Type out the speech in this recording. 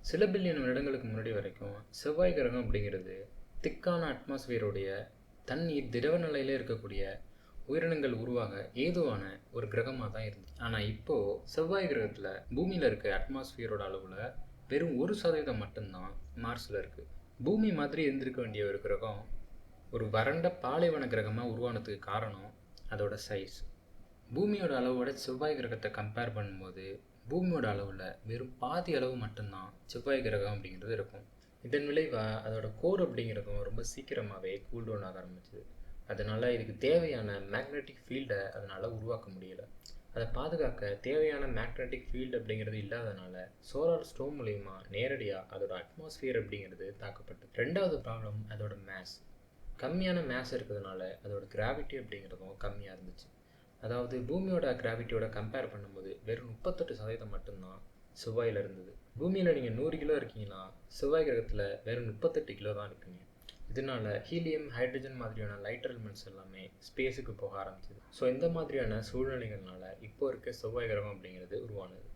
சில பில்லியன் வருடங்களுக்கு முன்னாடி வரைக்கும் செவ்வாய் கிரகம் அப்படிங்கிறது திக்கான அட்மாஸ்பியருடைய தண்ணீர் திரவ நிலையில் இருக்கக்கூடிய உயிரினங்கள் உருவாக ஏதுவான ஒரு கிரகமாக தான் இருந்துச்சு. ஆனால் இப்போது செவ்வாய் கிரகத்தில் பூமியில் இருக்க அட்மாஸ்பியரோட அளவில் வெறும் 1% மட்டும்தான் மார்ஸில் இருக்குது. பூமி மாதிரி இருந்திருக்க வேண்டிய ஒரு கிரகம் ஒரு வறண்ட பாலைவன கிரகமாக உருவானதுக்கு காரணம் அதோட சைஸ். பூமியோட அளவோட செவ்வாய் கிரகத்தை கம்பேர் பண்ணும்போது பூமியோட அளவில் வெறும் பாதி அளவு மட்டும்தான் செவ்வாய் கிரகம் அப்படிங்கிறது இருக்கும். இதன் விளைவாக அதோட கோர் அப்படிங்கிறதும் ரொம்ப சீக்கிரமாகவே கூல் டவுன் ஆக ஆரம்பிச்சுது. அதனால் இதுக்கு தேவையான மேக்னெட்டிக் ஃபீல்டை அதனால் உருவாக்க முடியலை. அதை பாதுகாக்க தேவையான மேக்னெட்டிக் ஃபீல்டு அப்படிங்கிறது இல்லாதனால சோலார் ஸ்டோம் மூலயமா நேரடியாக அதோட அட்மாஸ்பியர் அப்படிங்கிறது தாக்கப்பட்டது. ரெண்டாவது ப்ராப்ளம் அதோட மேஸ். கம்மியான மேஸ் இருக்கிறதுனால அதோட கிராவிட்டி அப்படிங்கிறதும் கம்மியாக இருந்துச்சு. அதாவது பூமியோட கிராவிட்டியோட கம்பேர் பண்ணும்போது வெறும் 38% மட்டும்தான் செவ்வாயில் இருந்தது. பூமியில் நீங்கள் 100 கிலோ இருக்கீங்கன்னா செவ்வாய் கிரகத்தில் வெறும் 38 கிலோ தான் இருக்கீங்க. இதனால் ஹீலியம், ஹைட்ரஜன் மாதிரியான லைட்டர் எலிமெண்ட்ஸ் எல்லாமே ஸ்பேஸுக்கு போக ஆரம்பிச்சிது. ஸோ இந்த மாதிரியான சூழ்நிலைகள்னால இப்போ இருக்க செவ்வாய் கிரகம் அப்படிங்கிறது உருவானது.